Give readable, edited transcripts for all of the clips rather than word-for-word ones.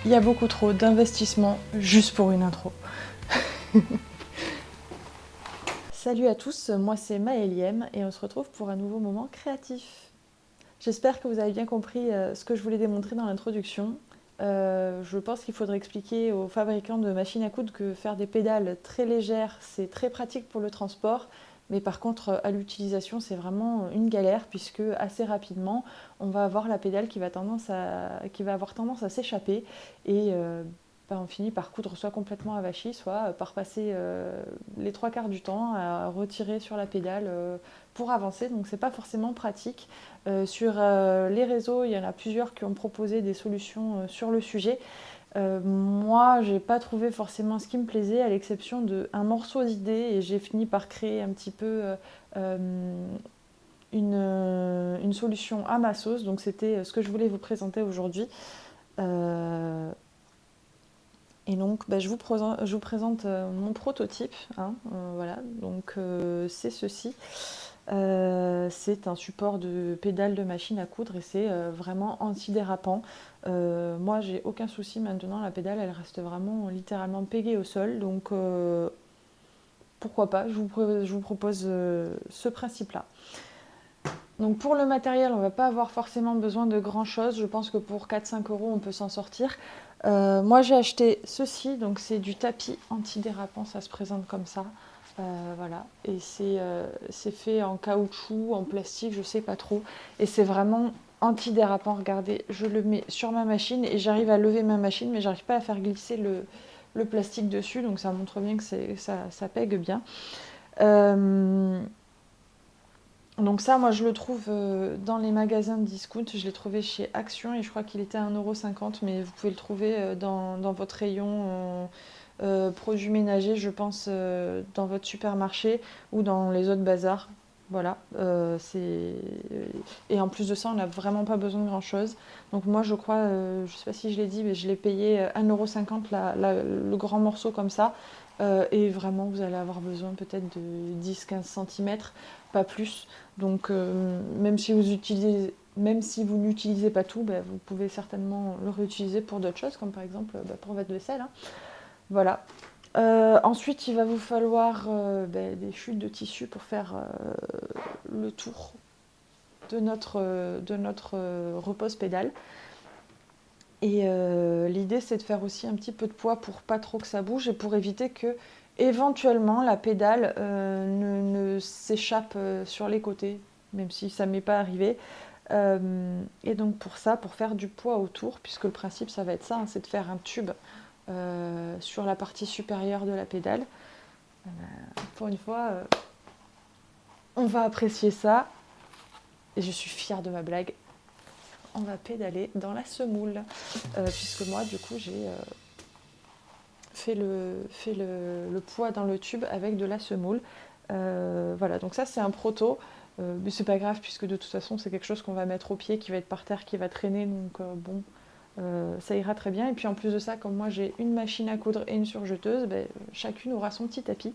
Il y a beaucoup trop d'investissement juste pour une intro. Salut à tous, moi c'est Maëlième et on se retrouve pour un nouveau moment créatif. J'espère que vous avez bien compris ce que je voulais démontrer dans l'introduction. Je pense qu'il faudrait expliquer aux fabricants de machines à coudre que faire des pédales très légères, c'est très pratique pour le transport. Mais par contre, à l'utilisation, c'est vraiment une galère puisque assez rapidement, on va avoir la pédale qui va avoir tendance à s'échapper et on finit par coudre soit complètement avachi, soit par passer les trois quarts du temps à retirer sur la pédale pour avancer. Donc c'est pas forcément pratique. Sur les réseaux, il y en a plusieurs qui ont proposé des solutions sur le sujet. Moi, j'ai pas trouvé forcément ce qui me plaisait, à l'exception d'un morceau d'idée, et j'ai fini par créer un petit peu une solution à ma sauce. Donc c'était ce que je voulais vous présenter aujourd'hui. Et donc, je vous présente mon prototype. Hein, voilà, donc c'est ceci. C'est un support de pédale de machine à coudre et c'est vraiment antidérapant. Moi, j'ai aucun souci maintenant. La pédale, elle reste vraiment littéralement pégée au sol. Donc, pourquoi pas, je vous propose ce principe-là. Donc pour le matériel, on ne va pas avoir forcément besoin de grand chose. Je pense que pour 4-5 € on peut s'en sortir. Moi j'ai acheté ceci, donc c'est du tapis antidérapant, ça se présente comme ça. Voilà, et c'est fait en caoutchouc, en plastique, je sais pas trop. Et c'est vraiment antidérapant. Regardez, je le mets sur ma machine et j'arrive à lever ma machine, mais j'arrive pas à faire glisser le plastique dessus, donc ça montre bien que ça pègue bien. Donc ça, moi je le trouve dans les magasins de discount. Je l'ai trouvé chez Action et je crois qu'il était à 1,50 €, mais vous pouvez le trouver dans votre rayon produits ménagers, je pense, dans votre supermarché ou dans les autres bazars. Voilà. Et en plus de ça, on n'a vraiment pas besoin de grand chose. Donc moi je crois, je ne sais pas si je l'ai dit, mais je l'ai payé 1,50 € le grand morceau comme ça. Et vraiment, vous allez avoir besoin peut-être de 10-15 cm, pas plus. Donc même si vous n'utilisez pas tout, vous pouvez certainement le réutiliser pour d'autres choses, comme par exemple pour votre vaisselle. Hein. Voilà. Ensuite, il va vous falloir des chutes de tissu pour faire le tour de notre repose-pédale. Et l'idée, c'est de faire aussi un petit peu de poids pour pas trop que ça bouge et pour éviter que éventuellement la pédale ne s'échappe sur les côtés, même si ça m'est pas arrivé. Et donc pour ça, pour faire du poids autour, puisque le principe ça va être ça, hein, c'est de faire un tube sur la partie supérieure de la pédale. Pour une fois, on va apprécier ça. Et je suis fière de ma blague. On va pédaler dans la semoule. Puisque moi, du coup, j'ai fait le poids dans le tube avec de la semoule. Voilà, donc ça c'est un proto. Mais c'est pas grave puisque de toute façon c'est quelque chose qu'on va mettre au pied, qui va être par terre, qui va traîner. Donc bon, ça ira très bien. Et puis en plus de ça, comme moi j'ai une machine à coudre et une surjeteuse, chacune aura son petit tapis.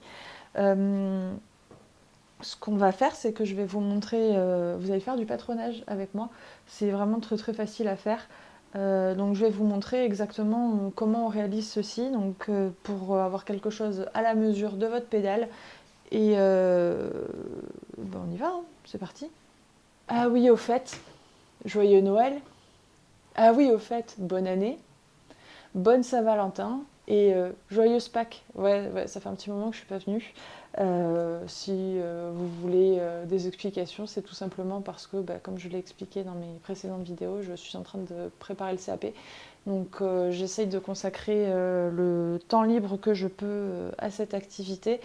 Ce qu'on va faire, c'est que je vais vous montrer, vous allez faire du patronage avec moi, c'est vraiment très très facile à faire. Donc je vais vous montrer exactement comment on réalise ceci, donc pour avoir quelque chose à la mesure de votre pédale. Et on y va, hein, c'est parti. Ah oui, au fait, joyeux Noël. Ah oui, au fait, bonne année. Bonne Saint-Valentin et joyeuse Pâques. Ouais, ça fait un petit moment que je suis pas venue. Si vous voulez des explications, c'est tout simplement parce que, comme je l'ai expliqué dans mes précédentes vidéos, je suis en train de préparer le CAP. Donc j'essaye de consacrer le temps libre que je peux à cette activité.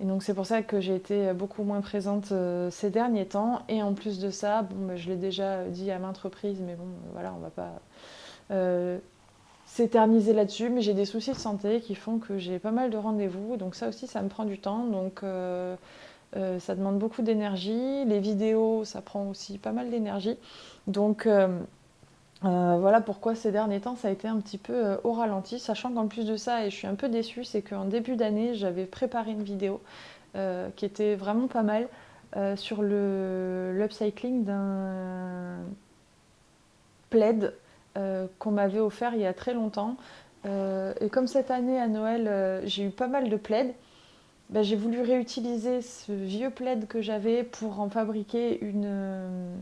Et donc c'est pour ça que j'ai été beaucoup moins présente ces derniers temps. Et en plus de ça, je l'ai déjà dit à maintes reprises, mais bon, voilà, on va pas s'éterniser là-dessus, mais j'ai des soucis de santé qui font que j'ai pas mal de rendez-vous, donc ça aussi ça me prend du temps, donc ça demande beaucoup d'énergie. Les vidéos, ça prend aussi pas mal d'énergie, donc voilà pourquoi ces derniers temps ça a été un petit peu au ralenti, sachant qu'en plus de ça, et je suis un peu déçue, c'est qu'en début d'année j'avais préparé une vidéo qui était vraiment pas mal sur l'upcycling d'un plaid qu'on m'avait offert il y a très longtemps. Et comme cette année à Noël, j'ai eu pas mal de plaids, bah, j'ai voulu réutiliser ce vieux plaid que j'avais pour en fabriquer une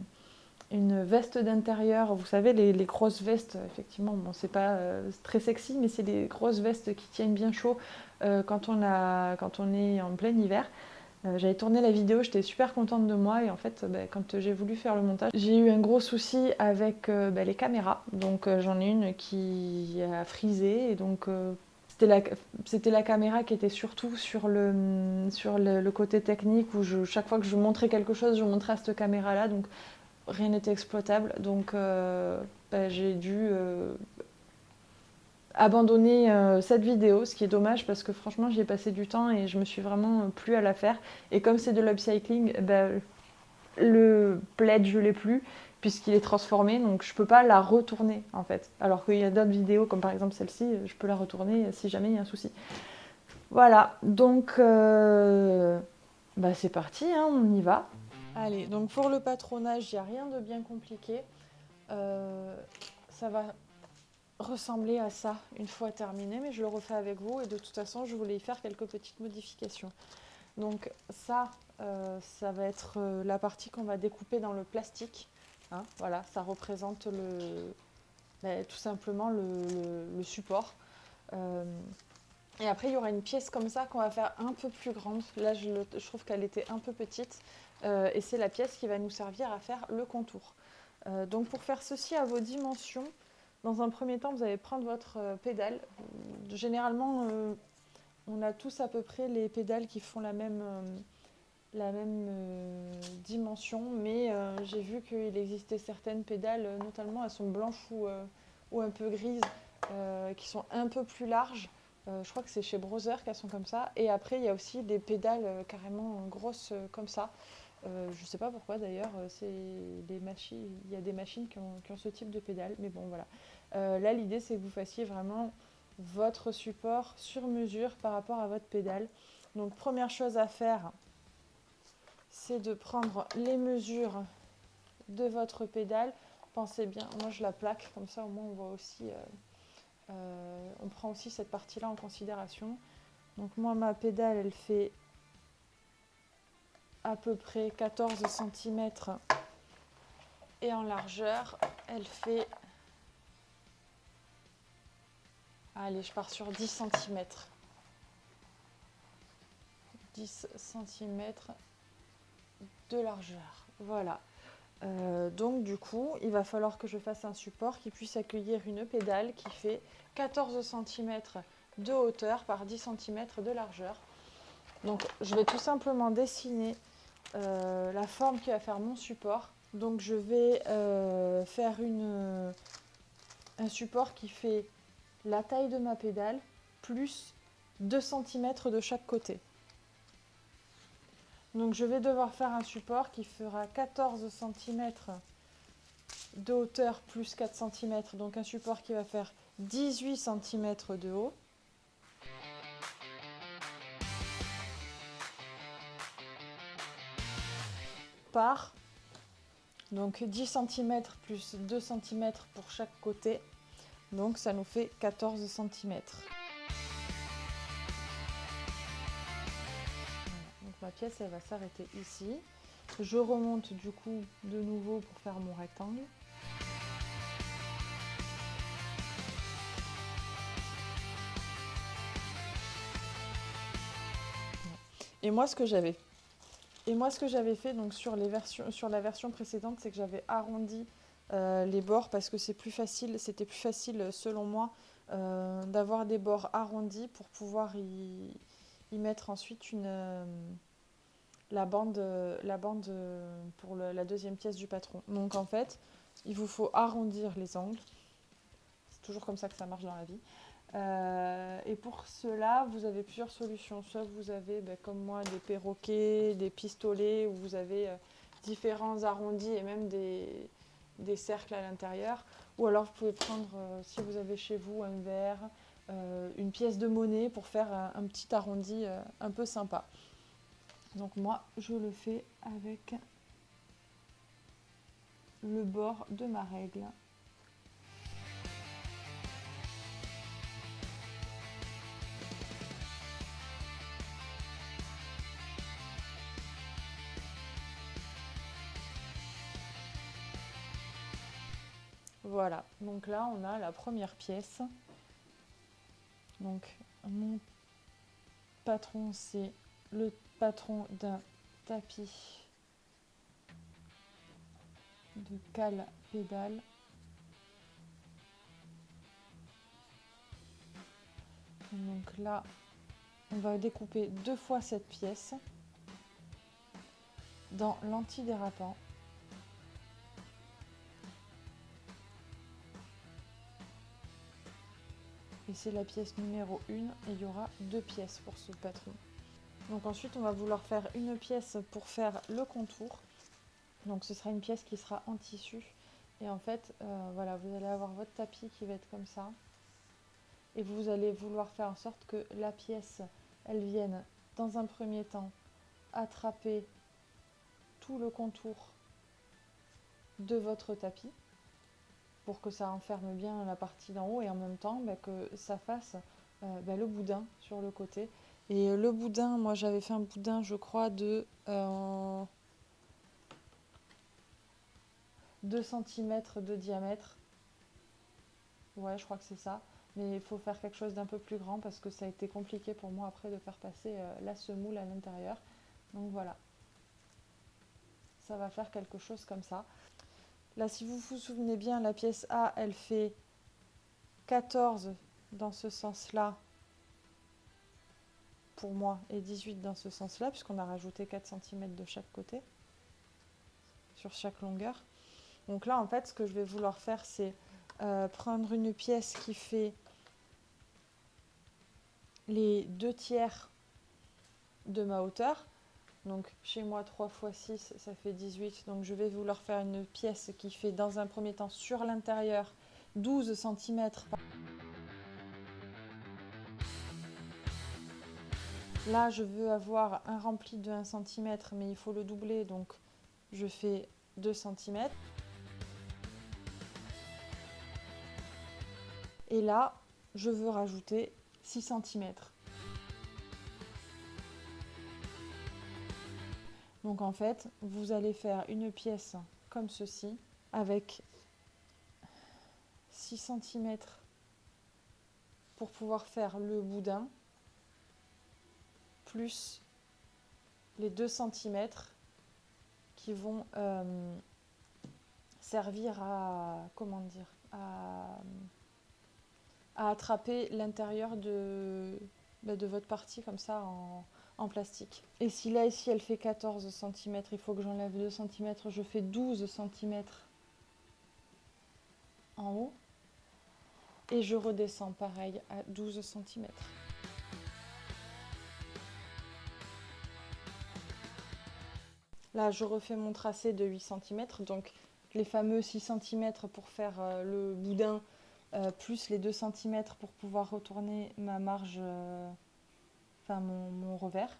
veste d'intérieur. Vous savez, les grosses vestes, effectivement, bon, c'est pas très sexy, mais c'est des grosses vestes qui tiennent bien chaud quand on est en plein hiver. J'avais tourné la vidéo, j'étais super contente de moi et en fait bah, quand j'ai voulu faire le montage, j'ai eu un gros souci avec bah, les caméras. Donc j'en ai une qui a frisé et donc c'était la caméra qui était surtout sur le côté technique où chaque fois que je montrais quelque chose, je montrais à cette caméra-là, donc rien n'était exploitable. Donc bah, j'ai dû abandonner cette vidéo, ce qui est dommage parce que franchement j'y ai passé du temps et je me suis vraiment plu à la faire. Et comme c'est de l'upcycling, ben, le plaid je l'ai plus puisqu'il est transformé, donc je peux pas la retourner en fait. Alors qu'il y a d'autres vidéos comme par exemple celle-ci, je peux la retourner si jamais il y a un souci. Voilà, donc bah, c'est parti, hein, on y va. Allez, donc pour le patronage, il n'y a rien de bien compliqué. Ça va ressembler à ça une fois terminé, mais je le refais avec vous et de toute façon je voulais y faire quelques petites modifications. Donc ça, ça va être la partie qu'on va découper dans le plastique. Hein, voilà, ça représente tout simplement le support. Euh, et après il y aura une pièce comme ça qu'on va faire un peu plus grande. Là je trouve qu'elle était un peu petite et c'est la pièce qui va nous servir à faire le contour. Donc pour faire ceci à vos dimensions, dans un premier temps, vous allez prendre votre pédale. Généralement, on a tous à peu près les pédales qui font la même dimension, mais j'ai vu qu'il existait certaines pédales, notamment elles sont blanches ou un peu grises, qui sont un peu plus larges. Je crois que c'est chez Brother qu'elles sont comme ça. Et après, il y a aussi des pédales carrément grosses comme ça. Je ne sais pas pourquoi d'ailleurs, il y a des machines qui ont ce type de pédale, mais bon voilà. Là, l'idée c'est que vous fassiez vraiment votre support sur mesure par rapport à votre pédale. Donc première chose à faire, c'est de prendre les mesures de votre pédale. Pensez bien, moi je la plaque, comme ça au moins on voit aussi, on prend aussi cette partie-là en considération. Donc moi ma pédale elle fait à peu près 14 cm et en largeur elle fait, allez je pars sur 10 cm. 10 cm de largeur, voilà. Donc du coup il va falloir que je fasse un support qui puisse accueillir une pédale qui fait 14 cm de hauteur par 10 cm de largeur. Donc je vais tout simplement dessiner la forme qui va faire mon support. Donc je vais faire un support qui fait la taille de ma pédale plus 2 cm de chaque côté. Donc je vais devoir faire un support qui fera 14 cm de hauteur plus 4 cm, donc un support qui va faire 18 cm de haut. Par donc 10 cm plus 2 cm pour chaque côté, donc ça nous fait 14 cm. Voilà, donc ma pièce elle va s'arrêter ici. Je remonte du coup de nouveau pour faire mon rectangle. Et moi ce que j'avais fait donc sur la version précédente, c'est que j'avais arrondi les bords parce que c'était plus facile selon moi d'avoir des bords arrondis pour pouvoir y mettre ensuite la bande pour la deuxième pièce du patron. Donc en fait, il vous faut arrondir les angles. C'est toujours comme ça que ça marche dans la vie. Et pour cela, vous avez plusieurs solutions. Soit vous avez, comme moi, des perroquets, des pistolets, où vous avez différents arrondis et même des cercles à l'intérieur. Ou alors vous pouvez prendre, si vous avez chez vous un verre, une pièce de monnaie pour faire un petit arrondi un peu sympa. Donc moi, je le fais avec le bord de ma règle. Voilà, donc là on a la première pièce. Donc mon patron, c'est le patron d'un tapis de cale pédale. Donc là, on va découper 2 fois cette pièce dans l'antidérapant. Et c'est la pièce numéro 1 et il y aura 2 pièces pour ce patron. Donc ensuite, on va vouloir faire une pièce pour faire le contour. Donc ce sera une pièce qui sera en tissu. Et en fait, voilà, vous allez avoir votre tapis qui va être comme ça. Et vous allez vouloir faire en sorte que la pièce, elle vienne dans un premier temps attraper tout le contour de votre tapis pour que ça enferme bien la partie d'en haut et en même temps que ça fasse le boudin sur le côté. Et le boudin, moi j'avais fait un boudin je crois de 2 cm de diamètre. Ouais, je crois que c'est ça. Mais il faut faire quelque chose d'un peu plus grand parce que ça a été compliqué pour moi après de faire passer la semoule à l'intérieur. Donc voilà, ça va faire quelque chose comme ça. Là, si vous vous souvenez bien, la pièce A, elle fait 14 dans ce sens-là pour moi et 18 dans ce sens-là, puisqu'on a rajouté 4 cm de chaque côté, sur chaque longueur. Donc là, en fait, ce que je vais vouloir faire, c'est prendre une pièce qui fait les 2 tiers de ma hauteur. Donc chez moi 3 x 6 ça fait 18. Donc je vais vouloir faire une pièce qui fait dans un premier temps sur l'intérieur 12 cm. Là je veux avoir un rempli de 1 cm mais il faut le doubler donc je fais 2 cm. Et là je veux rajouter 6 cm. Donc en fait, vous allez faire une pièce comme ceci, avec 6 cm pour pouvoir faire le boudin, plus les 2 cm qui vont servir à, comment dire, à attraper l'intérieur de votre partie comme ça en plastique. Et si là, ici, elle fait 14 cm, il faut que j'enlève 2 cm, je fais 12 cm en haut. Et je redescends pareil à 12 cm. Là, je refais mon tracé de 8 cm, donc les fameux 6 cm pour faire le boudin, plus les 2 cm pour pouvoir retourner ma marge, enfin mon revers.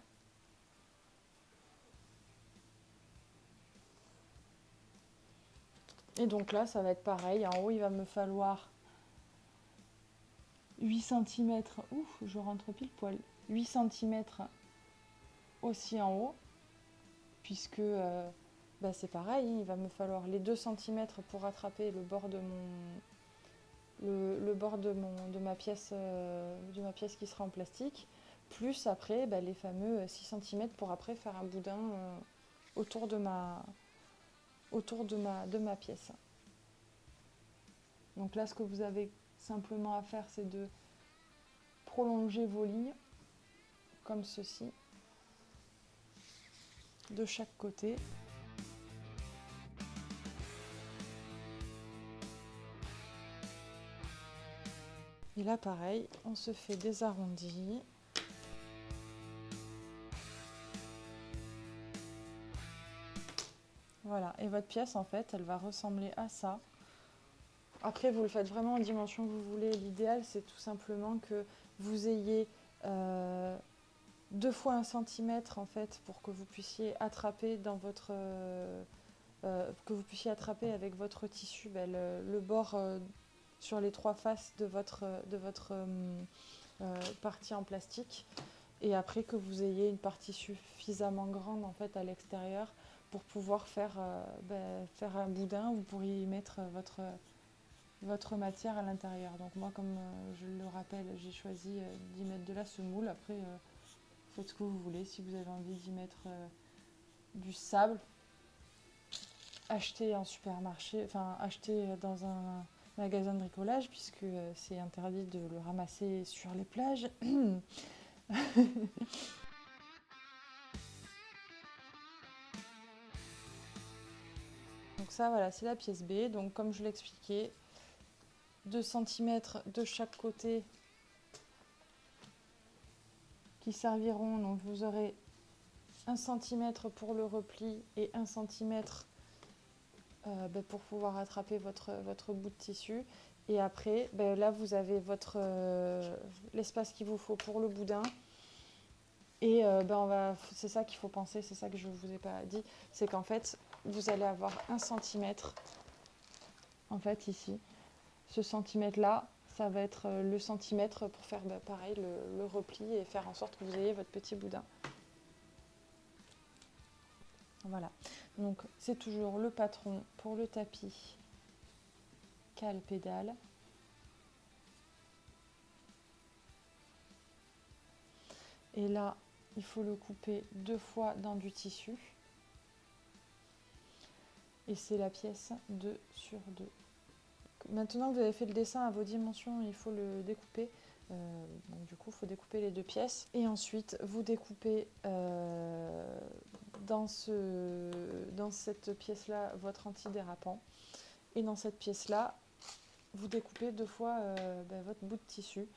Et donc là, ça va être pareil. En haut, il va me falloir 8 cm. Ouf, je rentre pile poil. 8 cm aussi en haut, puisque c'est pareil, il va me falloir les 2 cm pour attraper le bord de le bord de ma pièce qui sera en plastique, plus après les fameux 6 cm pour après faire un boudin autour de ma pièce. Donc là, ce que vous avez simplement à faire, c'est de prolonger vos lignes comme ceci de chaque côté. Et là, pareil, on se fait des arrondis. Voilà, et votre pièce, en fait, elle va ressembler à ça. Après, vous le faites vraiment en dimension que vous voulez. L'idéal, c'est tout simplement que vous ayez 2 fois 1 centimètre, en fait, pour que vous puissiez attraper dans votre... que vous puissiez attraper avec votre tissu le bord sur les 3 faces de votre partie en plastique, et après que vous ayez une partie suffisamment grande en fait à l'extérieur pour pouvoir faire un boudin. Vous pourriez y mettre votre matière à l'intérieur. Donc moi, comme je le rappelle, j'ai choisi d'y mettre de la semoule. Après, faites ce que vous voulez. Si vous avez envie d'y mettre du sable, achetez en supermarché, enfin achetez dans un magasin de bricolage, puisque c'est interdit de le ramasser sur les plages. Donc ça, voilà, c'est la pièce B. Donc comme je l'expliquais, 2 cm de chaque côté qui serviront. Donc vous aurez 1 cm pour le repli et 1 cm pour pouvoir attraper votre bout de tissu. Et après, là, vous avez l'espace qu'il vous faut pour le boudin. Et c'est ça qu'il faut penser, c'est ça que je ne vous ai pas dit, c'est qu'en fait, vous allez avoir 1 cm, en fait, ici. Ce centimètre-là, ça va être le centimètre pour faire pareil, le repli et faire en sorte que vous ayez votre petit boudin. Voilà, donc c'est toujours le patron pour le tapis cale pédale. Et là, il faut le couper 2 fois dans du tissu. Et c'est la pièce 2 sur 2. Maintenant que vous avez fait le dessin à vos dimensions, il faut le découper. Donc du coup, il faut découper les 2 pièces. Et ensuite, vous découpez dans cette pièce-là votre antidérapant. Et dans cette pièce-là, vous découpez 2 fois votre bout de tissu.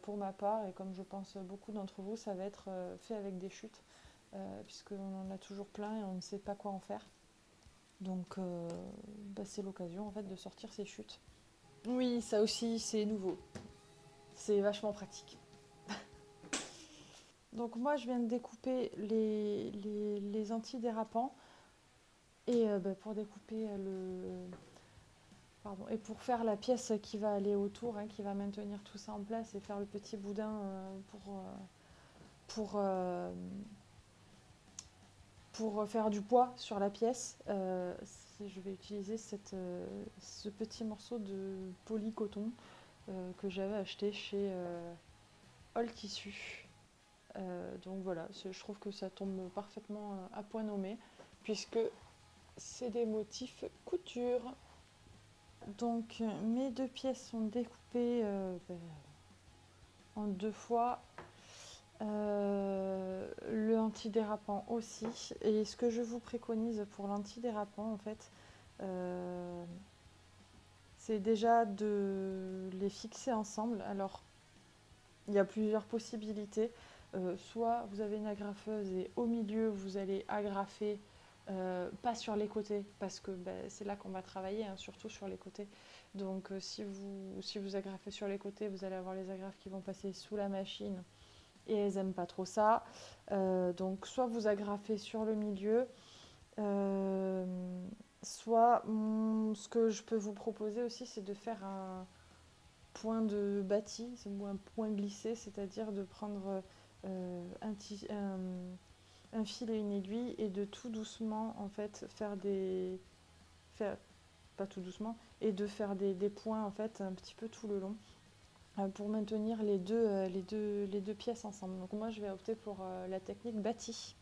Pour ma part, et comme je pense beaucoup d'entre vous, ça va être fait avec des chutes, puisqu'on en a toujours plein et on ne sait pas quoi en faire. Donc c'est l'occasion en fait de sortir ces chutes. Oui, ça aussi c'est nouveau. C'est vachement pratique. Donc moi je viens de découper les antidérapants et pour découper et pour faire la pièce qui va aller autour, qui va maintenir tout ça en place et faire le petit boudin pour faire du poids sur la pièce, je vais utiliser ce petit morceau de polycoton que j'avais acheté chez All Tissu. Donc voilà, je trouve que ça tombe parfaitement à point nommé, puisque c'est des motifs couture. Donc mes 2 pièces sont découpées en 2 fois. Le antidérapant aussi. Et ce que je vous préconise pour l'antidérapant, en fait, c'est déjà de les fixer ensemble. Alors, il y a plusieurs possibilités. Soit vous avez une agrafeuse et au milieu, vous allez agrafer, pas sur les côtés, parce que c'est là qu'on va travailler, surtout sur les côtés. Donc, si vous agrafez sur les côtés, vous allez avoir les agrafes qui vont passer sous la machine et elles n'aiment pas trop ça. Donc soit vous agrafez sur le milieu, soit ce que je peux vous proposer aussi, c'est de faire un point de bâti, ou un point glissé, c'est-à-dire de prendre un fil et une aiguille et de tout doucement en fait pas tout doucement, et de faire des points en fait un petit peu tout le long pour maintenir les deux pièces ensemble. Donc moi je vais opter pour la technique bâti.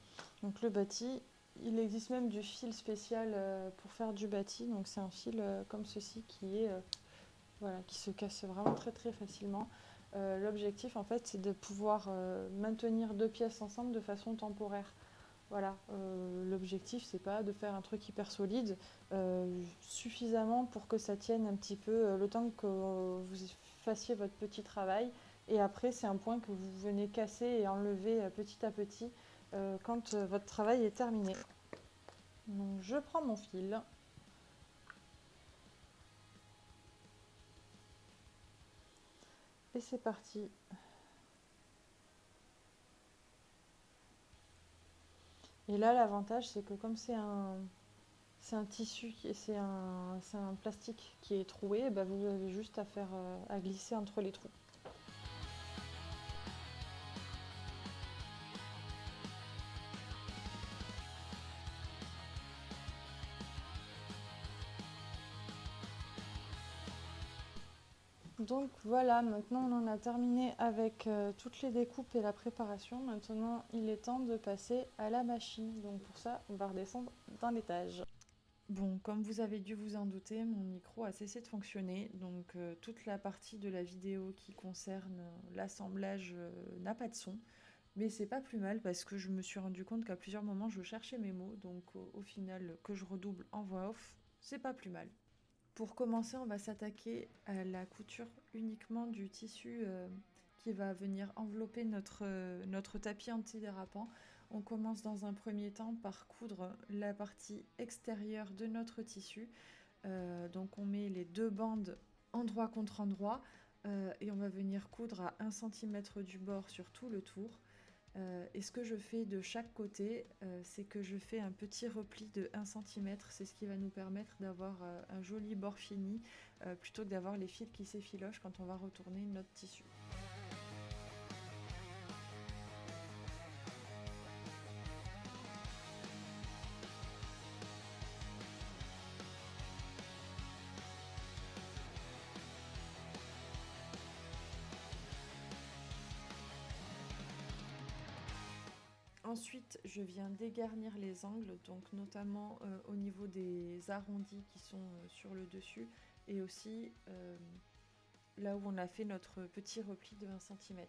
Donc le bâti, il existe même du fil spécial pour faire du bâti. Donc c'est un fil comme ceci qui se casse vraiment très très facilement. L'objectif en fait c'est de pouvoir maintenir 2 pièces ensemble de façon temporaire. Voilà, l'objectif c'est pas de faire un truc hyper solide, suffisamment pour que ça tienne un petit peu le temps que vous fassiez votre petit travail. Et après c'est un point que vous venez casser et enlever petit à petit quand votre travail est terminé. Donc je prends mon fil. Et c'est parti. Et là l'avantage c'est que comme c'est un tissu, c'est un plastique qui est troué, vous avez juste à faire à glisser entre les trous. Donc voilà, maintenant on en a terminé avec toutes les découpes et la préparation. Maintenant il est temps de passer à la machine. Donc pour ça, on va redescendre d'un étage. Bon, comme vous avez dû vous en douter, mon micro a cessé de fonctionner. Donc toute la partie de la vidéo qui concerne l'assemblage n'a pas de son. Mais c'est pas plus mal parce que je me suis rendu compte qu'à plusieurs moments je cherchais mes mots. Donc au final, que je redouble en voix off, c'est pas plus mal. Pour commencer, on va s'attaquer à la couture uniquement du tissu qui va venir envelopper notre tapis antidérapant. On commence dans un premier temps par coudre la partie extérieure de notre tissu. Donc on met les deux bandes endroit contre endroit et on va venir coudre à 1 cm du bord sur tout le tour. Et ce que je fais de chaque côté, c'est que je fais un petit repli de 1 cm. C'est ce qui va nous permettre d'avoir un joli bord fini plutôt que d'avoir les fils qui s'effilochent quand on va retourner notre tissu. Ensuite, je viens dégarnir les angles, donc notamment au niveau des arrondis qui sont sur le dessus et aussi là où on a fait notre petit repli de 1 cm.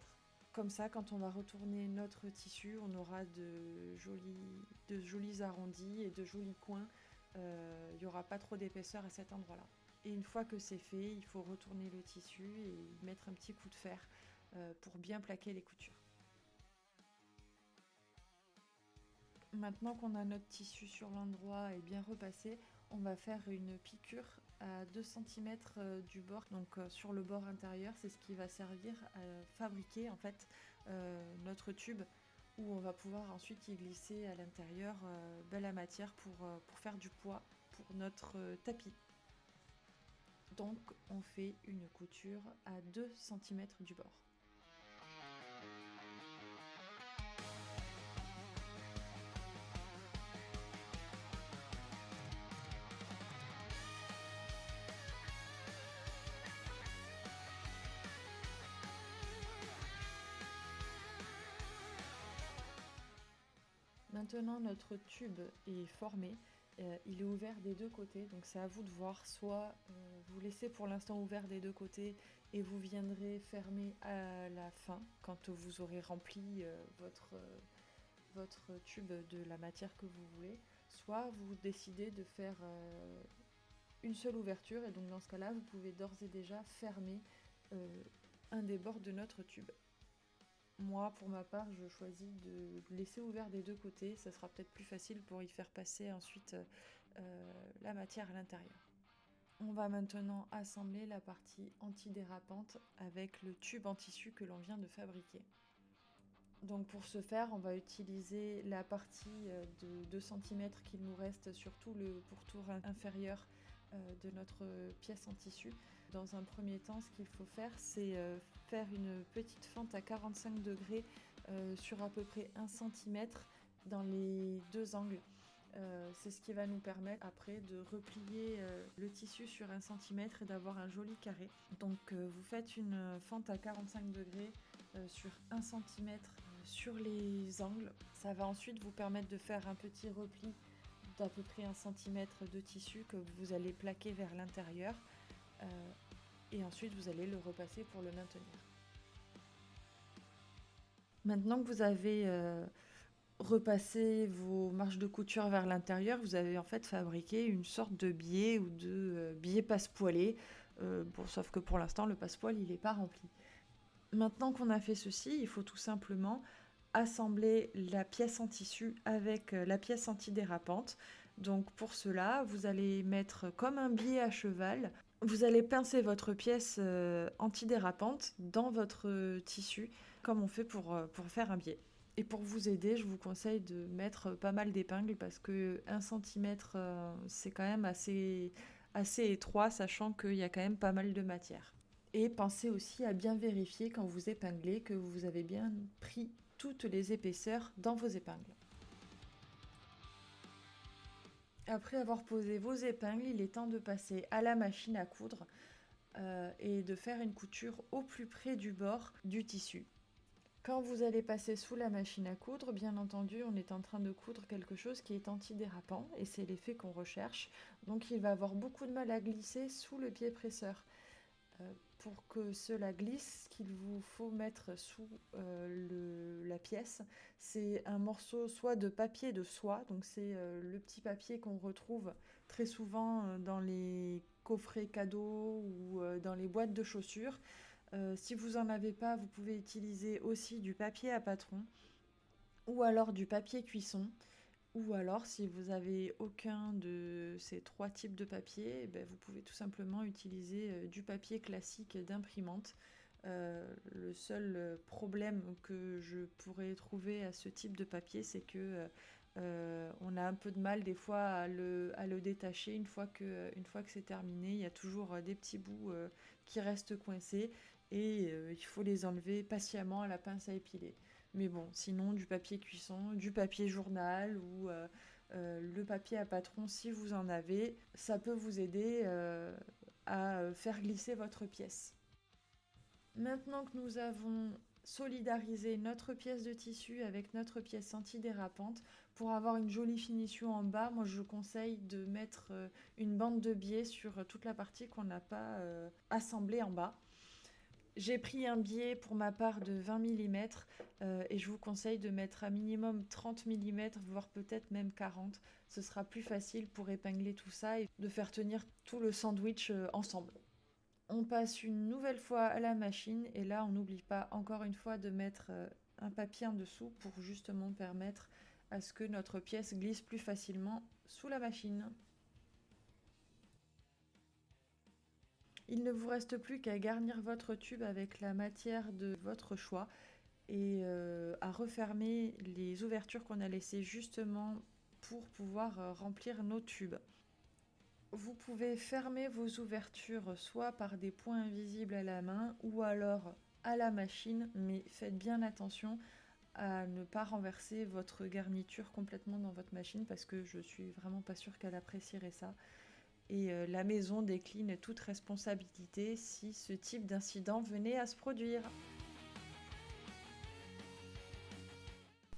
Comme ça, quand on va retourner notre tissu, on aura de jolis arrondis et de jolis coins. Il n'y aura pas trop d'épaisseur à cet endroit-là. Et une fois que c'est fait, il faut retourner le tissu et mettre un petit coup de fer pour bien plaquer les coutures. Maintenant qu'on a notre tissu sur l'endroit et bien repassé, on va faire une piqûre à 2 cm du bord, donc sur le bord intérieur. C'est ce qui va servir à fabriquer en fait notre tube où on va pouvoir ensuite y glisser à l'intérieur la matière pour faire du poids pour notre tapis. Donc on fait une couture à 2 cm du bord. Maintenant notre tube est formé, il est ouvert des deux côtés, donc c'est à vous de voir. Soit vous laissez pour l'instant ouvert des deux côtés et vous viendrez fermer à la fin quand vous aurez rempli votre tube de la matière que vous voulez. Soit vous décidez de faire une seule ouverture et donc dans ce cas-là vous pouvez d'ores et déjà fermer un des bords de notre tube. Moi, pour ma part, je choisis de laisser ouvert des deux côtés. Ça sera peut-être plus facile pour y faire passer ensuite la matière à l'intérieur. On va maintenant assembler la partie antidérapante avec le tube en tissu que l'on vient de fabriquer. Donc pour ce faire, on va utiliser la partie de 2 cm qu'il nous reste sur tout le pourtour inférieur de notre pièce en tissu. Dans un premier temps, ce qu'il faut faire, c'est faire une petite fente à 45 degrés sur à peu près 1 cm dans les deux angles. C'est ce qui va nous permettre après de replier le tissu sur 1 cm et d'avoir un joli carré. Donc vous faites une fente à 45 degrés sur 1 cm sur les angles. Ça va ensuite vous permettre de faire un petit repli d'à peu près 1 cm de tissu que vous allez plaquer vers l'intérieur et ensuite vous allez le repasser pour le maintenir. Maintenant que vous avez repassé vos marges de couture vers l'intérieur, vous avez en fait fabriqué une sorte de biais ou de biais passepoilé. Bon, sauf que pour l'instant le passepoil il n'est pas rempli. Maintenant qu'on a fait ceci, il faut tout simplement assembler la pièce en tissu avec la pièce antidérapante. Donc pour cela, vous allez mettre comme un biais à cheval. Vous allez pincer votre pièce antidérapante dans votre tissu, comme on fait pour faire un biais. Et pour vous aider, je vous conseille de mettre pas mal d'épingles parce que 1 cm, c'est quand même assez étroit, sachant qu'il y a quand même pas mal de matière. Et pensez aussi à bien vérifier quand vous épinglez que vous avez bien pris toutes les épaisseurs dans vos épingles. Après avoir posé vos épingles, il est temps de passer à la machine à coudre. et de faire une couture au plus près du bord du tissu. Quand vous allez passer sous la machine à coudre, bien entendu, on est en train de coudre quelque chose qui est antidérapant et c'est l'effet qu'on recherche. Donc il va avoir beaucoup de mal à glisser sous le pied presseur. Pour que cela glisse, ce qu'il vous faut mettre sous la pièce, c'est un morceau soit de papier de soie, donc c'est le petit papier qu'on retrouve très souvent dans les coffrets cadeaux ou dans les boîtes de chaussures. Si vous n'en avez pas, vous pouvez utiliser aussi du papier à patron ou alors du papier cuisson. Ou alors, si vous avez aucun de ces 3 types de papier, eh ben, vous pouvez tout simplement utiliser du papier classique d'imprimante. Le seul problème que je pourrais trouver à ce type de papier, c'est que on a un peu de mal des fois à le détacher une fois que c'est terminé. Il y a toujours des petits bouts qui restent coincés et il faut les enlever patiemment à la pince à épiler. Mais bon, sinon du papier cuisson, du papier journal ou le papier à patron, si vous en avez, ça peut vous aider à faire glisser votre pièce. Maintenant que nous avons solidarisé notre pièce de tissu avec notre pièce antidérapante, pour avoir une jolie finition en bas, moi je conseille de mettre une bande de biais sur toute la partie qu'on n'a pas assemblée en bas. J'ai pris un biais pour ma part de 20 mm et je vous conseille de mettre un minimum 30 mm, voire peut-être même 40. Ce sera plus facile pour épingler tout ça et de faire tenir tout le sandwich ensemble. On passe une nouvelle fois à la machine et là on n'oublie pas encore une fois de mettre un papier en dessous pour justement permettre à ce que notre pièce glisse plus facilement sous la machine. Il ne vous reste plus qu'à garnir votre tube avec la matière de votre choix et à refermer les ouvertures qu'on a laissées justement pour pouvoir remplir nos tubes. Vous pouvez fermer vos ouvertures soit par des points invisibles à la main ou alors à la machine, mais faites bien attention à ne pas renverser votre garniture complètement dans votre machine parce que je suis vraiment pas sûre qu'elle apprécierait ça. Et la maison décline toute responsabilité si ce type d'incident venait à se produire.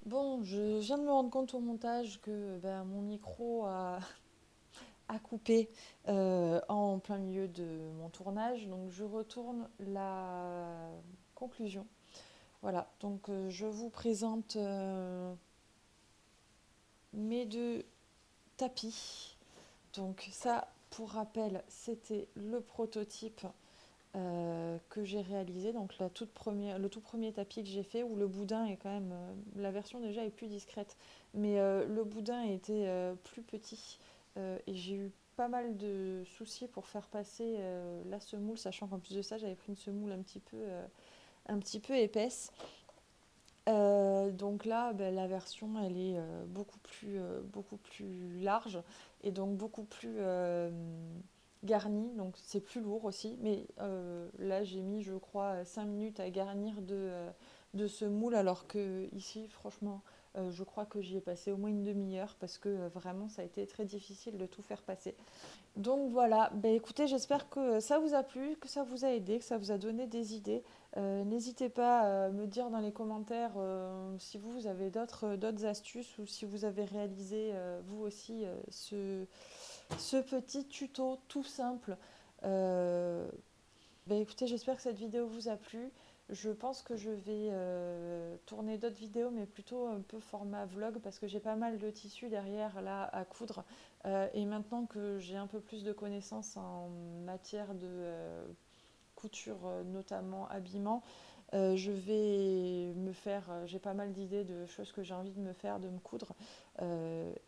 Bon, je viens de me rendre compte au montage que mon micro a coupé en plein milieu de mon tournage, donc je retourne la conclusion. Voilà, donc je vous présente mes 2 tapis. Donc ça, pour rappel, c'était le prototype que j'ai réalisé, donc le tout premier tapis que j'ai fait, où le boudin est quand même, la version déjà est plus discrète, mais le boudin était plus petit et j'ai eu pas mal de soucis pour faire passer la semoule, sachant qu'en plus de ça j'avais pris une semoule un petit peu épaisse. Donc là, la version elle est beaucoup plus large et donc beaucoup plus garnie, donc c'est plus lourd aussi. Mais là, j'ai mis, je crois, 5 minutes à garnir de ce moule, alors que ici, franchement, je crois que j'y ai passé au moins une demi-heure parce que vraiment, ça a été très difficile de tout faire passer. Donc voilà, écoutez, j'espère que ça vous a plu, que ça vous a aidé, que ça vous a donné des idées. N'hésitez pas à me dire dans les commentaires si vous avez d'autres astuces ou si vous avez réalisé vous aussi ce petit tuto tout simple. Euh, Écoutez, j'espère que cette vidéo vous a plu. Je pense que je vais tourner d'autres vidéos, mais plutôt un peu format vlog, parce que j'ai pas mal de tissus derrière là à coudre. Et maintenant que j'ai un peu plus de connaissances en matière de couture, notamment habillement, je vais me faire. J'ai pas mal d'idées de choses que j'ai envie de me faire, de me coudre.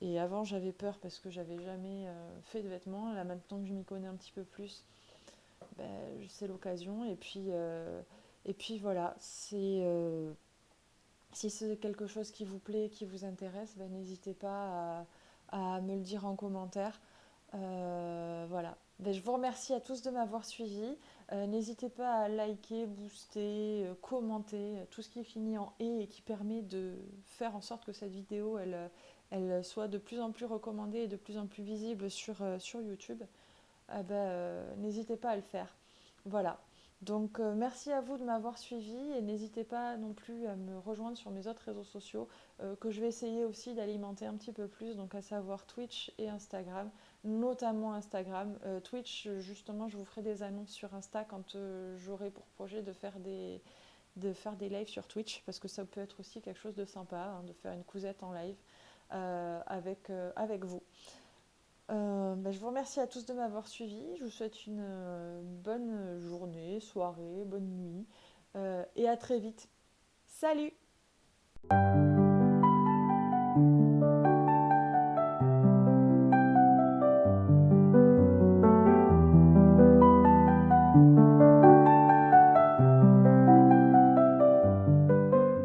Et avant, j'avais peur parce que j'avais jamais fait de vêtements. Là, maintenant que je m'y connais un petit peu plus, c'est l'occasion. Et puis voilà, si c'est quelque chose qui vous plaît, qui vous intéresse, n'hésitez pas à me le dire en commentaire. Voilà. Je vous remercie à tous de m'avoir suivi. N'hésitez pas à liker, booster, commenter, tout ce qui est fini en et qui permet de faire en sorte que cette vidéo elle soit de plus en plus recommandée et de plus en plus visible sur YouTube. N'hésitez pas à le faire. Voilà. Donc merci à vous de m'avoir suivi et n'hésitez pas non plus à me rejoindre sur mes autres réseaux sociaux que je vais essayer aussi d'alimenter un petit peu plus, donc à savoir Twitch et Instagram, notamment Instagram. Twitch, justement, je vous ferai des annonces sur Insta quand j'aurai pour projet de faire des lives sur Twitch, parce que ça peut être aussi quelque chose de sympa, hein, de faire une cousette en live avec vous. Je vous remercie à tous de m'avoir suivi. Je vous souhaite une bonne journée, soirée, bonne nuit et à très vite. Salut!